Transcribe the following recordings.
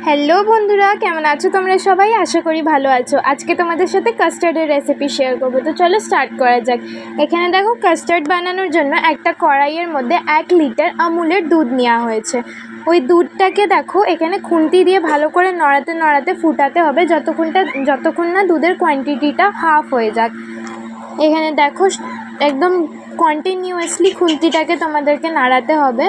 Hello বন্ধুরা, কেমন আছো তোমরা সবাই? আশা করি ভালো আছো। আজকে তোমাদের সাথে কাস্টার্ডের রেসিপি শেয়ার করবো। তো চলো স্টার্ট করা যাক। এখানে দেখো, কাস্টার্ড বানানোর জন্য একটা কড়াইয়ের মধ্যে 1 লিটার আমুলের দুধ নেওয়া হয়েছে। ওই দুধটাকে দেখো এখানে খুন্তি দিয়ে ভালো করে নড়াতে নড়াতে ফুটাতে হবে যতক্ষণ না দুধের কোয়ান্টিটিটা হাফ হয়ে যাক। এখানে দেখো একদম কন্টিনিউয়াসলি খুন্তিটাকে তোমাদেরকে নাড়াতে হবে।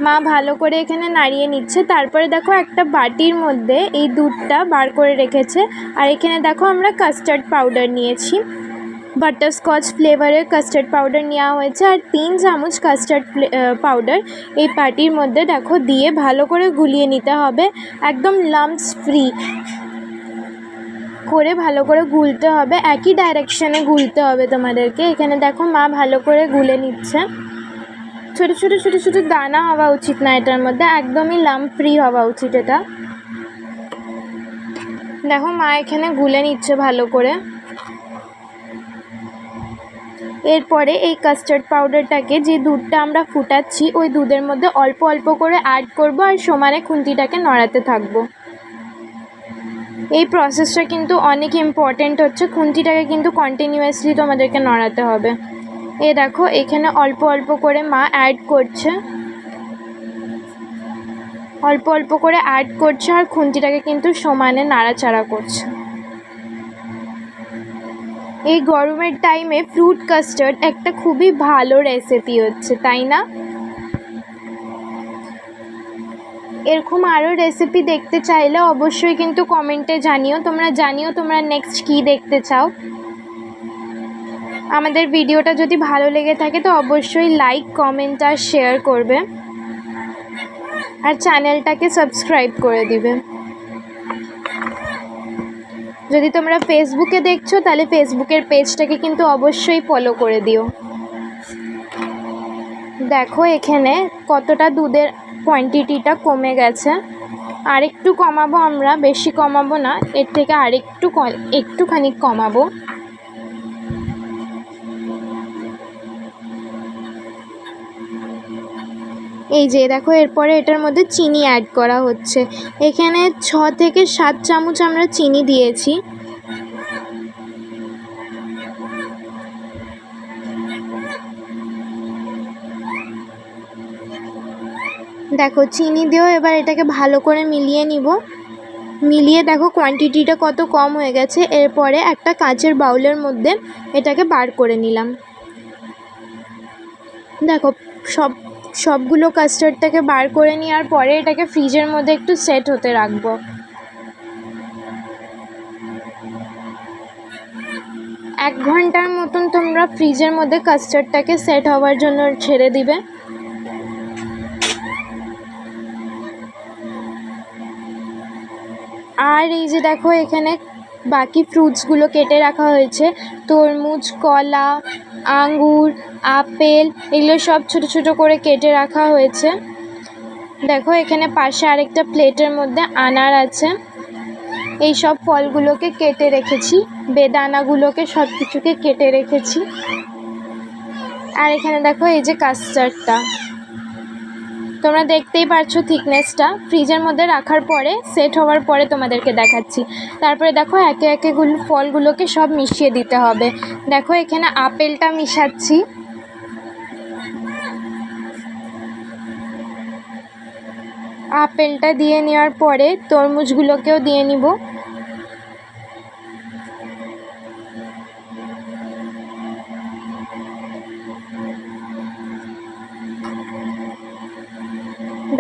মা ভালো করে এখানে নাড়িয়ে নিচ্ছে। তারপরে দেখো একটা বাটির মধ্যে এই দুধটা বার করে রেখেছে। আর এখানে দেখো আমরা কাস্টার্ড পাউডার নিয়েছি, বাটারস্কচ ফ্লেভারের কাস্টার্ড পাউডার নেওয়া হয়েছে। আর 3 চামচ কাস্টার্ড পাউডার এই বাটির মধ্যে দেখো দিয়ে ভালো করে গুলিয়ে নিতে হবে, একদম লাম্পস ফ্রি করে ভালো করে গুলতে হবে। একই ডাইরেকশানে গুলতে হবে তোমাদেরকে। এখানে দেখো মা ভালো করে গুলে নিচ্ছে। ছোটো ছোটো ছোটো ছোটো দানা হওয়া উচিত না এটার মধ্যে, একদমই লাম্প ফ্রি হওয়া উচিত এটা। দেখো মা এখানে গুলে নিচ্ছে ভালো করে। এরপরে এই কাস্টার্ড পাউডারটাকে, যে দুধটা আমরা ফুটাচ্ছি ওই দুধের মধ্যে অল্প অল্প করে অ্যাড করব আর সমানে খুন্তিটাকে নড়াতে থাকবো। এই প্রসেসটা কিন্তু অনেক ইম্পর্ট্যান্ট হচ্ছে, খুন্তিটাকে কিন্তু কন্টিনিউয়াসলি তোমাদেরকে নড়াতে হবে। এ দেখো এখানে অল্প অল্প করে মা অ্যাড করছে, অল্প অল্প করে অ্যাড করছে আর খুন্তিটাকে কিন্তু সমানে নাড়াচাড়া করছে। এই গরমের টাইমে ফ্রুট কাস্টার্ড একটা খুবই ভালো রেসিপি হচ্ছে, তাই না? এরকম আরও রেসিপি দেখতে চাইলে অবশ্যই কিন্তু কমেন্টে জানিও তোমরা নেক্সট কী দেখতে চাও। আমাদের ভিডিওটা যদি ভালো লেগে থাকে তো অবশ্যই লাইক, কমেন্ট আর শেয়ার করবে, আর চ্যানেলটাকে সাবস্ক্রাইব করে দিবে। যদি তোমরা ফেসবুকে দেখছো তাহলে ফেসবুকের পেজটাকে কিন্তু অবশ্যই ফলো করে দিও। দেখো এখানে কতটা দুধের কোয়ান্টিটিটা কমে গেছে। আরেকটু কমাবো আমরা, বেশি কমাবো না, এর থেকে একটুখানি কমাবো। এই যে দেখো এরপরে এটার মধ্যে চিনি অ্যাড করা হচ্ছে। এখানে 6 থেকে 7 চামচ আমরা চিনি দিয়েছি। দেখো চিনি দিয়েও এবার এটাকে ভালো করে মিলিয়ে নিব। মিলিয়ে দেখো কোয়ান্টিটিটা কত কম হয়ে গেছে। এরপরে একটা কাঁচের বাউলের মধ্যে এটাকে বার করে নিলাম। দেখো সবগুলো কাস্টার্ডটাকে বার করে নেওয়ার পরে এটাকে ফ্রিজের মধ্যে একটু সেট হতে রাখবো। 1 ঘন্টার মতন তোমরা ফ্রিজের মধ্যে কাস্টার্ডটাকে সেট হওয়ার জন্য ছেড়ে দিবে। আর এই যে দেখো এখানে বাকি ফ্রুটসগুলো কেটে রাখা হয়েছে, তরমুজ, কলা, আঙ্গুর, আপেল, এগুলো সব ছোটো ছোটো করে কেটে রাখা হয়েছে। দেখো এখানে পাশে আরেকটা প্লেটের মধ্যে আনার আছে। এই সব ফলগুলোকে কেটে রেখেছি, বেদানাগুলোকে সব কিছুকে কেটে রেখেছি। আর এখানে দেখো এই যে কাস্টার্ডটা, তোমরা দেখতেই পারছো থিকনেসটা। ফ্রিজের মধ্যে রাখার পরে সেট হওয়ার পরে তোমাদেরকে দেখাচ্ছি। তারপরে দেখো একে একে ফলগুলোকে সব মিশিয়ে দিতে হবে। দেখো এখানে আপেলটা মিশাচ্ছি, আপেলটা দিয়ে নেওয়ার পরে তরমুজগুলোকেও দিয়ে নিব।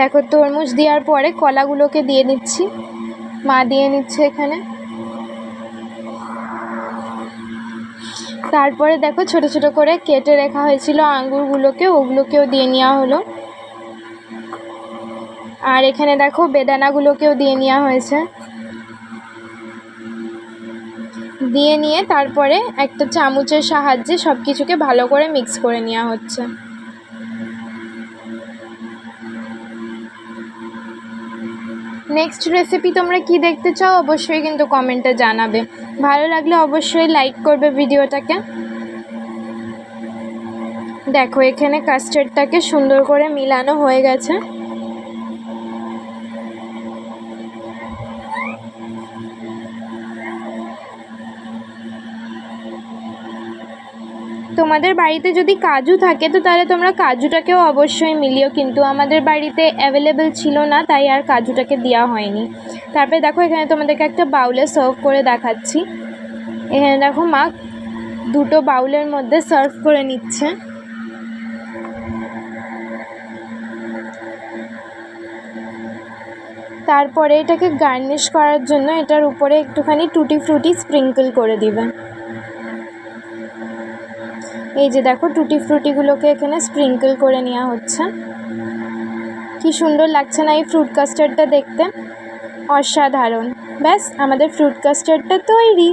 দেখো তরমুজ দেওয়ার পরে কলাগুলোকে দিয়ে নিচ্ছি, মা দিয়ে নিচ্ছে এখানে। তারপরে দেখো ছোট ছোট করে কেটে রাখা হয়েছিল ওগুলোকেও দিয়ে নেওয়া হলো। আর এখানে দেখো বেদানাগুলোকেও দিয়ে নেওয়া হয়েছে। দিয়ে নিয়ে তারপরে একটা চামচের সাহায্যে সব কিছুকে ভালো করে মিক্স করে নেওয়া হচ্ছে। নেক্সট রেসিপি তোমরা কি দেখতে চাও অবশ্যই কিন্তু কমেন্টে জানাবে। ভালো লাগলে অবশ্যই লাইক করবে ভিডিওটাকে। দেখো এখানে কাস্টার্ডটাকে সুন্দর করে মিলানো হয়ে গেছে। তোমাদের বাড়িতে যদি কাজু থাকে তো তাহলে তোমরা কাজুটাকেও অবশ্যই মিলিও, কিন্তু আমাদের বাড়িতে অ্যাভেলেবেল ছিল না তাই আর কাজুটাকে দেওয়া হয়নি। তারপরে দেখো এখানে তোমাদেরকে একটা বাউলে সার্ভ করে দেখাচ্ছি। এখানে দেখো মা দুটো বাউলের মধ্যে সার্ভ করে নিচ্ছে। তারপরে এটাকে গার্নিশ করার জন্য এটার উপরে একটুখানি টুটি ফ্রুটি স্প্রিঙ্কল করে দিবে। এই যে দেখো টুটি ফ্রুটিগুলোকে এখানে স্প্রিঙ্কল করে নেওয়া হচ্ছে। কি সুন্দর লাগছে না এই ফ্রুট কাস্টার্ডটা দেখতে, অসাধারণ। ব্যাস আমাদের ফ্রুট কাস্টার্ডটা তৈরি।